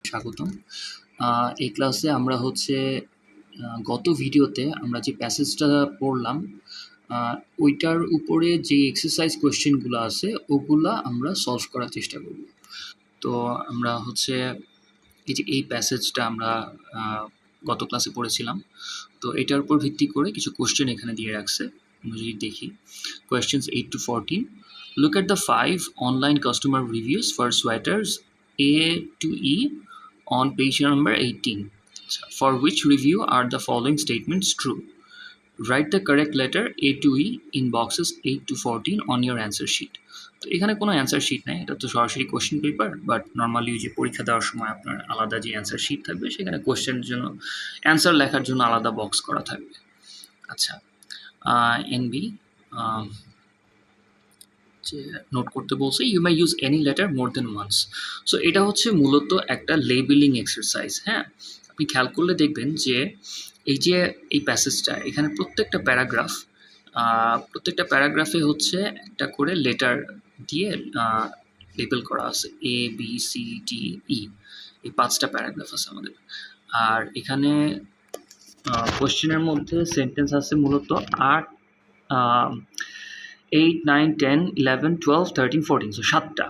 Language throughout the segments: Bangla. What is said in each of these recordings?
স্বাগতম। এই ক্লাসে আমরা হচ্ছে গত ভিডিওতে আমরা যে প্যাসেজটা পড়লাম ওইটার উপরে যে এক্সারসাইজ কোয়েশ্চেনগুলো আছে ওগুলা আমরা সলভ করার চেষ্টা করব। তো আমরা হচ্ছে এই প্যাসেজটা আমরা গত ক্লাসে পড়েছিলাম। তো এটার উপর ভিত্তি করে কিছু কোয়েশ্চেন এখানে দিয়ে রাখছে। আমরা যদি দেখি questions 8 to 14. Look at the 5 online customer reviews for sweaters A to E on page number 18. For which review are the following statements true? Write the correct letter A to E in boxes 8 to 14 on your answer sheet. তো এখানে কোনো অ্যান্সার শিট নাই, এটা তো সরাসরি কোশ্চেন পেপার, বাট নর্মালি যে পরীক্ষা দেওয়ার সময় আপনার আলাদা যে অ্যান্সার শিট থাকবে সেখানে কোশ্চেনের জন্য অ্যান্সার লেখার জন্য আলাদা বক্স করা থাকবে। আচ্ছা, এনবি যে নোট করতে বলছে, you may use any letter more than once. So এটা হচ্ছে মূলত একটা লেবেলিং এক্সারসাইজ। হ্যাঁ, আপনি খেয়াল করলে দেখবেন যে এই প্যাসেজটা এখানে প্রত্যেকটা প্যারাগ্রাফে হচ্ছে একটা করে লেটার দিয়ে লেবেল করা আছে, A B C D E, এই 5টা প্যারাগ্রাফ আছে আমাদের। আর এখানে কোয়েশ্চেনের মধ্যে সেন্টেন্স আছে মূলত 8, 8, 9, 10, 11, 12, 13, 14, সো 7টা।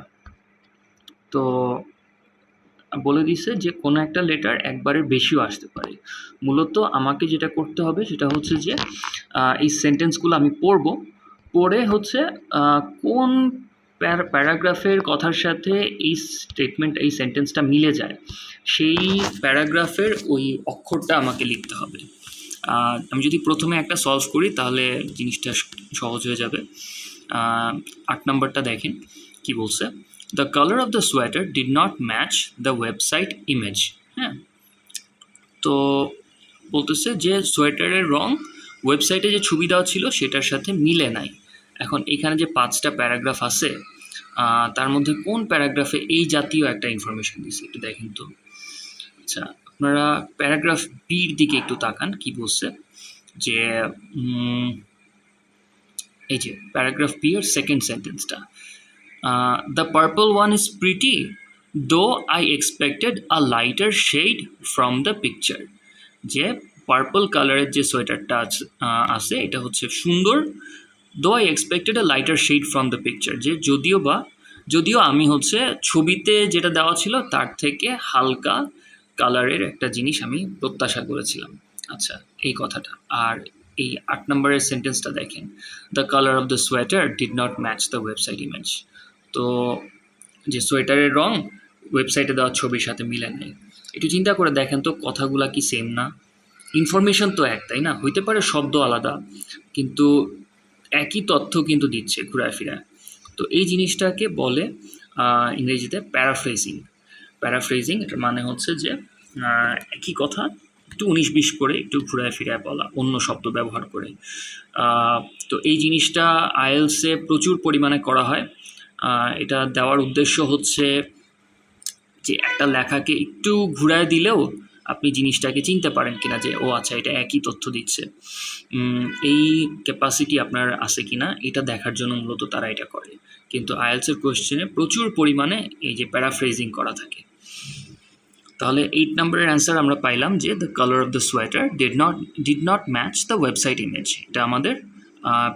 তো বলে দিছে যে কোনো একটা লেটার একবারের বেশিও আসতে পারে। মূলত আমাকে যেটা করতে হবে সেটা হচ্ছে যে এই সেন্টেন্সগুলো আমি পড়ে হচ্ছে কোন প্যারাগ্রাফের কথার সাথে এই সেন্টেন্সটা মিলে যায় সেই প্যারাগ্রাফের ওই অক্ষরটা আমাকে লিখতে হবে। আমি যদি প্রথমে একটা সলভ করি তাহলে জিনিসটা সহজ হয়ে যাবে। 8 নম্বরটা দেখেন কি বলছে, the colour of the sweater did not match the website image. হ্যাঁ, তো বলতেছে যে সোয়েটারের রং ওয়েবসাইটে যে ছবি দেওয়া ছিল সেটার সাথে মিলে নাই। এখন এখানে যে 5টা প্যারাগ্রাফ আছে তার মধ্যে কোন প্যারাগ্রাফে এই জাতীয় একটা ইনফরমেশন দিচ্ছে একটু দেখেন তো। আচ্ছা, আপনারা প্যারাগ্রাফ বির দিকে একটু তাকান কি বলছে, যে এই যে প্যারাগ্রাফ বি এর সেকেন্ড সেন্টেন্সটা, the purple one is pretty though I expected a lighter shade from the picture. যে পার্পল কালারের যে সোয়েটারটা আছে এটা হচ্ছে সুন্দর, though I expected a lighter shade from the picture, যে যদিও আমি হচ্ছে ছবিতে যেটা দেওয়া ছিল তার থেকে হালকা কালারের একটা জিনিস আমি প্রত্যাশা করেছিলাম। আচ্ছা, এই কথাটা। আর এই 8 নম্বরের সেন্টেন্সটা দেখেন, the colour of the sweater did not match the website image. তো যে সোয়েটারের রং ওয়েবসাইটে দেওয়া ছবির সাথে মিলে নেই। একটু চিন্তা করে দেখেন তো কথাগুলা কি সেম না? ইনফরমেশন তো এক, তাই না? হইতে পারে শব্দ আলাদা, কিন্তু একই তথ্য কিন্তু দিচ্ছে ঘুরায় ফিরায়। তো এই জিনিসটাকে বলে ইংরেজিতে প্যারাফ্রেজিং। এটার মানে হচ্ছে যে একই কথা একটু 19-20 করে একটু ঘুরায় ফিরায় বলা, অন্য শব্দ ব্যবহার করে। তো এই জিনিসটা আইএলসে প্রচুর পরিমাণে করা হয়। এটা দেওয়ার উদ্দেশ্য হচ্ছে যে একটা লেখাকে একটু ঘুরায় দিলেও আপনি জিনিসটাকে চিনতে পারেন কিনা, যে ও আচ্ছা এটা একই তথ্য দিচ্ছে, এই ক্যাপাসিটি আপনার আছে কিনা এটা দেখার জন্য মূলত তারা এটা করে। কিন্তু আইএলসের কোয়েশ্চেনে প্রচুর পরিমাণে এই যে প্যারাফ্রেজিং করা থাকে। তাহলে 8 নম্বরের অ্যান্সার আমরা পাইলাম যে the colour of the sweater did not match the website image. এটা আমাদের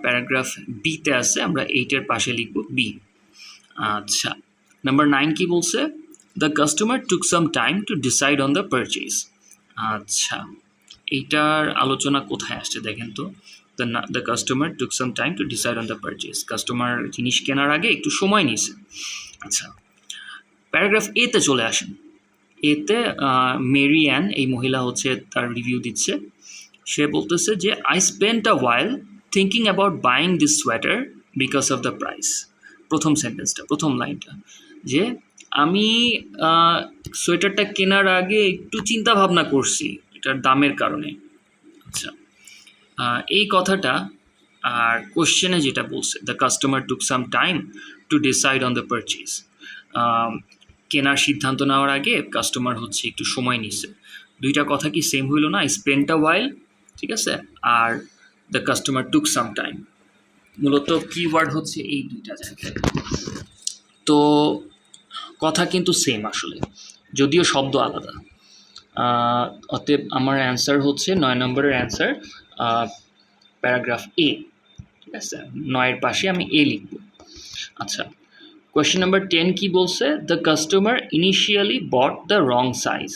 প্যারাগ্রাফ বিতে আছে, আমরা 8-এর পাশে লিখব বি। আচ্ছা, নাম্বার 9 কি বলছে, the customer took some time to decide on the purchase. আচ্ছা, এইটার আলোচনা কোথায় আসছে দেখেন তো, the customer took some time to decide on the purchase, customer জিনিস কেনার আগে একটু সময় নিয়েছে। আচ্ছা, প্যারাগ্রাফ এতে চলে আসেন। এতে মেরি অ্যান এই মহিলা হচ্ছে তার রিভিউ দিচ্ছে। সে বলতেছে যে I spent a while thinking about buying this sweater because of the price. প্রথম লাইনটা, যে আমি সোয়েটারটা কেনার আগে একটু চিন্তা ভাবনা করছি এটার দামের কারণে। আচ্ছা, এই কথাটা আর কোশ্চেনে যেটা বলছে, the customer took some time to decide on the purchase, কেনার সিদ্ধান্ত নেওয়ার আগে কাস্টমার হচ্ছে একটু সময় নিছে। দুইটা কথা কি সেম হইল না? স্পেন্ট আ ওয়াইল, ঠিক আছে, are the customer took some time, মূলত কিওয়ার্ড হচ্ছে এই দুইটা জায়গায়। তো কথা কিন্তু সেম আসলে, যদিও শব্দ আলাদা। অতএব আমার অ্যান্সার হচ্ছে 9 নম্বরের অ্যান্সার প্যারাগ্রাফ এ। ঠিক আছে, 9-এর পাশে আমি এ লিখব। আচ্ছা, কোয়েশ্চেন নাম্বার 10 কি বলছে? The customer initially bot the wrong size.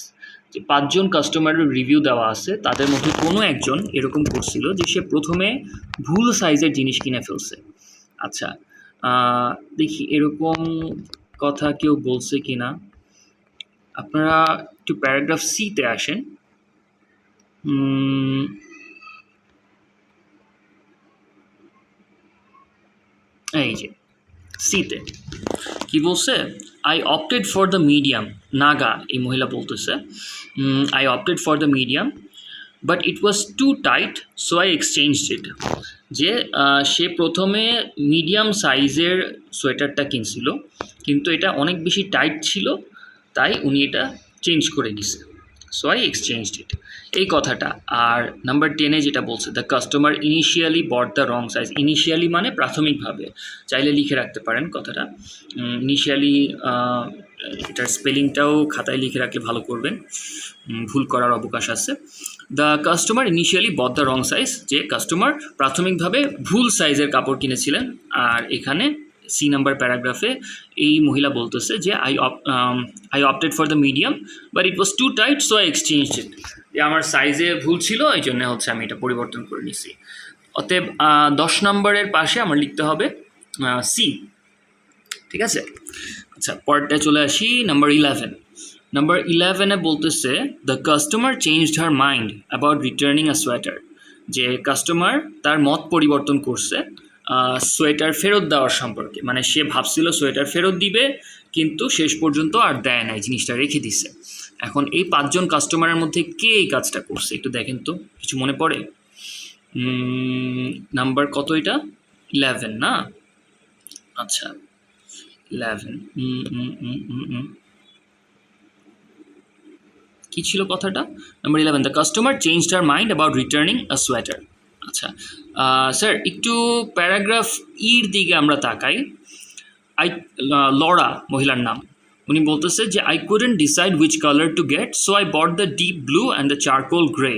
যে 5জন কাস্টমারের রিভিউ দেওয়া আছে, তাদের মধ্যে কোনো একজন এরকম করছিল যে সে প্রথমে ভুল সাইজের জিনিস কিনে ফেলছে। আচ্ছা, দেখি এরকম কথা কেউ বলছে কিনা। আপনারা একটু প্যারাগ্রাফ সিতে আসেন। এই যে সিতে কি বলছে? I opted for the medium. নাগা এই মহিলা বলতেছে, I opted for the medium but it was too tight so I exchanged it. যে সে প্রথমে মিডিয়াম সাইজের সোয়েটারটা কিনছিল, কিন্তু এটা অনেক বেশি টাইট ছিল, তাই উনি এটা চেঞ্জ করে নিছে। সো আই এক্সচেঞ্জড ইট, এই কথাটা। আর নাম্বার 10-এ যেটা বলছে, the customer initially bot the wrong size. Initially মানে প্রাথমিকভাবে, চাইলে লিখে রাখতে পারেন কথাটা। ইনিশিয়ালি এটার স্পেলিংটাও খাতায় লিখে রাখলে ভালো করবেন, ভুল করার অবকাশ আছে। The customer initially bot the wrong size, যে কাস্টমার প্রাথমিকভাবে ভুল সাইজের কাপড় কিনেছিলেন। আর এখানে সি নাম্বার প্যারাগ্রাফে এই মহিলা বলতেছে যে I opted for the medium but it was too tight so I exchanged it. যে আমার সাইজে ভুল ছিল, এই জন্য হচ্ছে আমি এটা পরিবর্তন করে নিছি। অতএব 10 নম্বরের পাশে আমার লিখতে হবে সি। ঠিক আছে, আচ্ছা পরেরটায় চলে আসি, নাম্বার 11। নাম্বার 11-এ বলতেছে, the customer changed her mind about returning a sweater. যে কাস্টমার তার মত পরিবর্তন করছে সোয়েটার ফেরত দেওয়ার সম্পর্কে। মানে সে ভাবছিল সোয়েটার ফেরত দিবে, কিন্তু শেষ পর্যন্ত আর দেয় নাই, জিনিসটা রেখে দিছে। এখন এই 5জন কাস্টমারের মধ্যে কে এই কাজটা করছে একটু দেখেন তো, কিছু মনে পড়ে? নাম্বার কত এটা? 11 না? আচ্ছা 11। কি ছিল কথাটা? Number 11, the customer changed her mind about returning a sweater. আচ্ছা স্যার, একটু প্যারাগ্রাফ ইর দিকে আমরা তাকাই। লরা মহিলার নাম, উনি বলতেছে যে I couldn't decide which colour to get so I bought the deep blue and the charcoal grey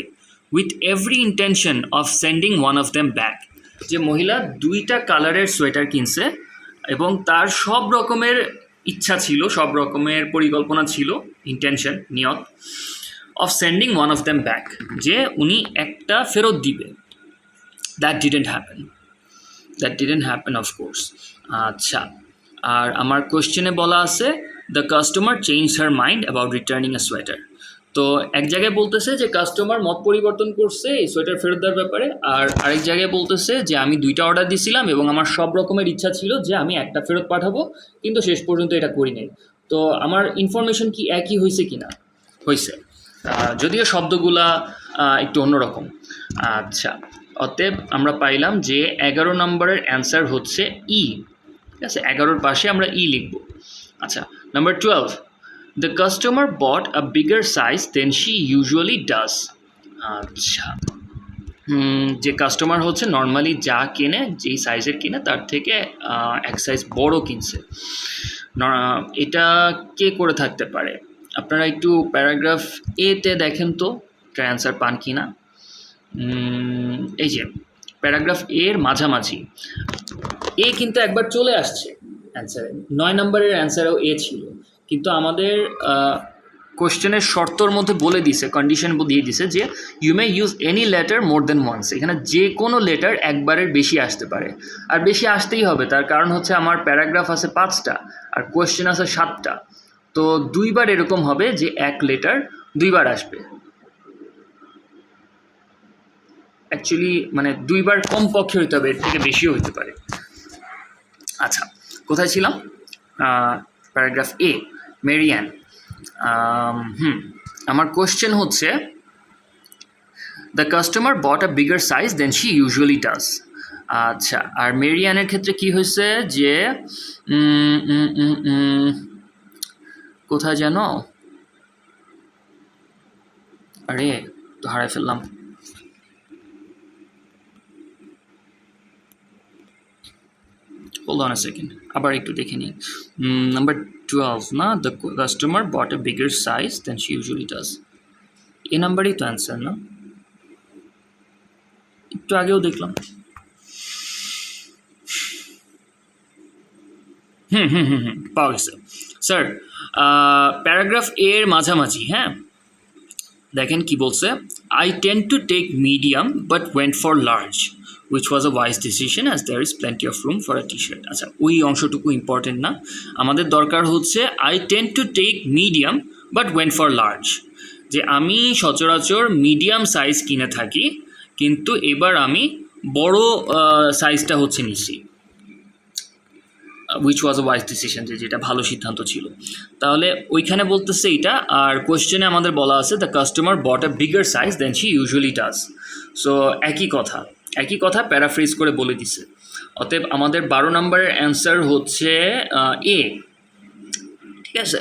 with every intention of sending one of them back. যে মহিলা 2টা কালারের সোয়েটার কিনছে এবং তার সব রকমের ইচ্ছা ছিল, সব রকমের পরিকল্পনা ছিল, ইন্টেনশন, নিয়ত, of sending one of them back, যে উনি একটা ফেরত দিবে। That didn't happen of course. আচ্ছা, আর আমার কোয়েশ্চেনে বলা আছে the customer change her mind about returning a sweater. তো এক জায়গায় বলতেছে যে কাস্টমার মত পরিবর্তন করছে এই সোয়েটার ফেরত দেওয়ার ব্যাপারে, আর আরেক জায়গায় বলতেছে যে আমি 2টা অর্ডার দিছিলাম এবং আমার সব রকমের ইচ্ছা ছিল যে আমি একটা ফেরত পাঠাবো, কিন্তু শেষ পর্যন্ত এটা করি নাই। তো আমার ইনফরমেশন কি একই হয়েছে কি না? হয়েছে, যদিও শব্দগুলা একটু অন্যরকম। আচ্ছা, অতএব আমরা পাইলাম যে 11 নম্বরের অ্যান্সার হচ্ছে ই। ঠিক আছে, 11-র পাশে আমরা ই লিখব। আচ্ছা, number 12, the customer bought a bigger size than she usually does. আচ্ছা, যে কাস্টমার হচ্ছে নর্মালি যা কেনে, যেই সাইজের কিনে তার থেকে এক সাইজ বড় কিনছে। এটা কে করে থাকতে পারে? আপনারা একটু প্যারাগ্রাফ এতে দেখেন তো একটা অ্যান্সার পান কি না। এই যে প্যারাগ্রাফ এর মাঝামাঝি এ কিন্তু একবার চলে আসছে অ্যান্সারে, 9 নম্বরের অ্যান্সারেও এ ছিল, কিন্তু আমাদের কোশ্চেনের শর্তর মধ্যে বলে দিছে, কন্ডিশন দিয়ে দিছে যে you may use any letter more than once. এখানে যে কোনো লেটার একবারের বেশি আসতে পারে, আর বেশি আসতেই হবে, তার কারণ হচ্ছে আমার প্যারাগ্রাফ আছে 5টা আর কোশ্চেন আছে 7টা। তো 2বার এরকম হবে যে এক লেটার 2বার আসবে, অ্যাকচুয়ালি মানে 2বার কমপক্ষে হইতে হবে, এর থেকে বেশিও হইতে পারে। আচ্ছা, কোথায় ছিলাম? Paragraph A, Marian. আমার কোশ্চেন হচ্ছে the customer bought a bigger size than she usually does. আচ্ছা, আর মেরিয়ানের ক্ষেত্রে কি হয়েছে যে কোথায় যেন, আরে তো হারাই ফেললাম। Hold on a second. আবার একটু দেখে নিই। Number 12 না, the customer bought a bigger size than she usually does. এই নাম্বারই তো অ্যান্সার না? একটু আগেও দেখলাম। পাওয়া গেছে স্যার। প্যারাগ্রাফ এর মাঝামাঝি, হ্যাঁ দেখেন কি বলছে, I tend to take medium but went for large which was a wise decision as there is plenty of room for a T shirt. আচ্ছা, ওই অংশটুকু ইম্পর্টেন্ট না, আমাদের দরকার হচ্ছে I tend to take medium but went for large, যে আমি সচরাচর মিডিয়াম সাইজ কিনে থাকি কিন্তু এবার আমি বড় সাইজটা হচ্ছে নিচ্ছি, which was a wise decision, যেটা ভালো সিদ্ধান্ত ছিল। তাহলে ওইখানে বলতেছে এটা, আর কোয়েশ্চেনে আমাদের বলা আছে the customer bought a bigger size than she usually does. So একই কথা প্যারাফ্রেজ করে বলে দিছে। অতএব আমাদের 12 নম্বরের অ্যান্সার হচ্ছে এ। ঠিক আছে,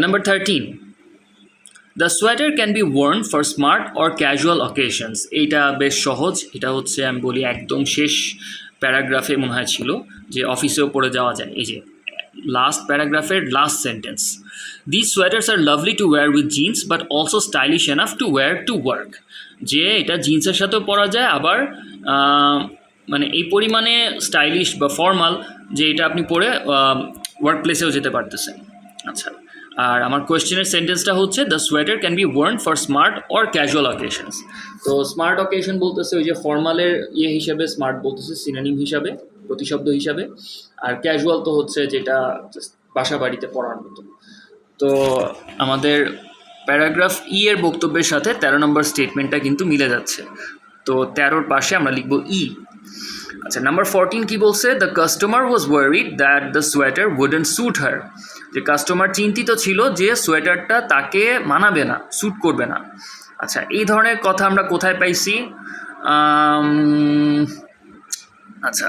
number 13, the sweater can be worn for smart or casual occasions. এইটা বেশ সহজ, এটা হচ্ছে আমি বলি একদম শেষ প্যারাগ্রাফে মনে হয় ছিল, যে অফিসেও পড়ে যাওয়া যায়। এই যে লাস্ট প্যারাগ্রাফের last sentence, this sweaters are lovely to wear with jeans but also stylish enough to wear to work. যে এটা জিন্সের সাথেও পরা যায়, আবার মানে এই পরিমাণে স্টাইলিশ বা ফর্মাল যে এটা আপনি পরে ওয়ার্ক প্লেসেও যেতে পারতেছেন। আচ্ছা, আর আমার কোয়েশ্চেনের সেন্টেন্সটা হচ্ছে the sweater can be worn for smart or casual occasions. তো স্মার্ট অকেশন বলতেছে ওই যে ফর্মালের হিসাবে, স্মার্ট বলতেছে সিনোনিম হিসাবে, প্রতিশব্দ হিসাবে, আর ক্যাজুয়াল তো হচ্ছে যেটা বাসা বাড়িতে পড়ার মতো। তো আমাদের প্যারাগ্রাফ এর বক্তব্যের সাথে 13 নম্বর স্টেটমেন্টটা কিন্তু মিলে যাচ্ছে। তো 13-র পাশে আমরা লিখব ই। আচ্ছা, নাম্বার 14 কি বলছে, the customer was worried that the sweater wouldn't suit her. যে কাস্টমার চিন্তিত ছিল যে সোয়েটারটা তাকে মানাবে না, স্যুট করবে না। আচ্ছা, এই ধরনের কথা আমরা কোথায় পাইছি? আচ্ছা,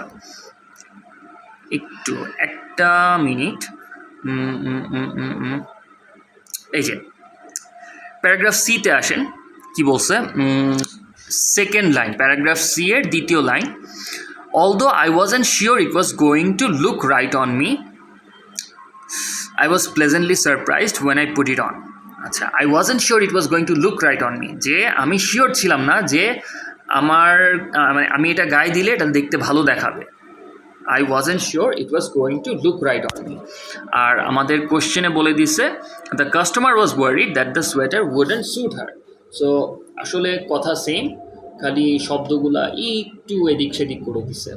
একটু একটা মিনিট। এই যে প্যারাগ্রাফ সিতে আসেন, কি বলছে, সেকেন্ড লাইন, প্যারাগ্রাফ সি এর দ্বিতীয় line, although I wasn't sure it was going to look right on me, I was pleasantly surprised when I put it on. আচ্ছা, I wasn't sure it was going to look right on me, যে আমি শিওর ছিলাম না যে আমার মানে আমি এটা গায়ে দিলে এটা দেখতে ভালো দেখাবে। I wasn't sure it was going to look right on me. আর আমাদের কোশ্চেনে বলে দিছে the customer was worried that the sweater wouldn't suit her. So আসলে কথা সেম, খালি শব্দগুলা একটু এদিক সেদিক করে দিছে।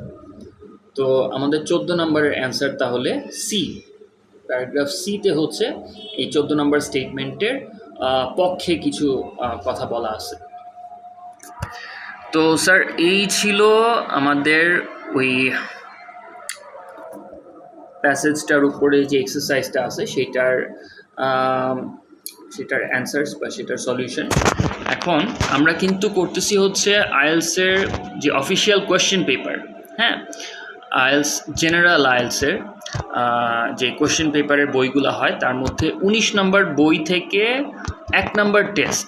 তো আমাদের 14 নম্বরের অ্যান্সার তাহলে সি। প্যারাগ্রাফ সিতে হচ্ছে এই 14 নম্বর স্টেটমেন্টের পক্ষে কিছু কথা বলা আছে। তো স্যার এই ছিল আমাদের ওই প্যাসেজটার উপরে যে এক্সারসাইজটা আছে সেটার অ্যান্সার্স বা সেটার সলিউশন। এখন আমরা কিন্তু করতেছি হচ্ছে আইএলসের যে অফিসিয়াল কোয়েশ্চেন পেপার, হ্যাঁ আইএলস জেনারেল আইএলসের যে কোয়েশ্চেন পেপারের বইগুলো হয় তার মধ্যে 19 নম্বর বই থেকে 1 নম্বর টেস্ট।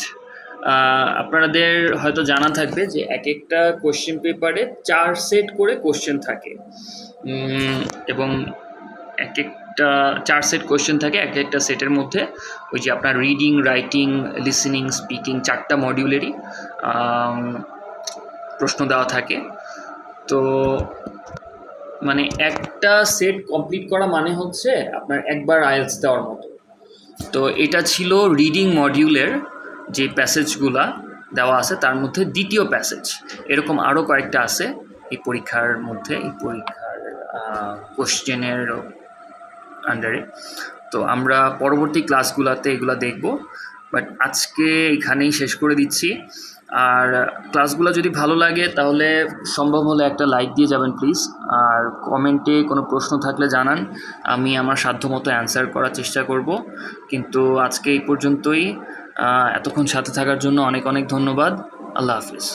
আপনাদের হয়তো জানা থাকবে যে এক একটা কোয়েশ্চেন পেপারে 4 সেট করে কোয়েশ্চেন থাকে, এবং এক একটা 4 সেট কোয়েশ্চেন থাকে। এক একটা সেটের মধ্যে ওই যে আপনার রিডিং, রাইটিং, লিসেনিং, স্পিকিং 4টা মডিউলেরই প্রশ্ন দেওয়া থাকে। তো মানে একটা সেট কমপ্লিট করা মানে হচ্ছে আপনার একবার আইএলস দেওয়ার মতো। তো এটা ছিল রিডিং মডিউলের যে প্যাসেজগুলা দেওয়া আছে তার মধ্যে দ্বিতীয় প্যাসেজ। এরকম আরও কয়েকটা আছে এই পরীক্ষার মধ্যে, এই পরীক্ষার কোশ্চেনের আন্ডারে। তো আমরা পরবর্তী ক্লাসগুলোতে এগুলো দেখব, বাট আজকে এখানেই শেষ করে দিচ্ছি। আর ক্লাসগুলো যদি ভালো লাগে তাহলে সম্ভব হলে একটা লাইক দিয়ে যাবেন প্লিজ। আর কমেন্টে কোনো প্রশ্ন থাকলে জানান, আমি আমার সাধ্যমতো অ্যান্সার করার চেষ্টা করব। কিন্তু আজকে এই পর্যন্তই। এতক্ষণ সাথে থাকার জন্য অনেক অনেক ধন্যবাদ। আল্লাহ হাফিজ।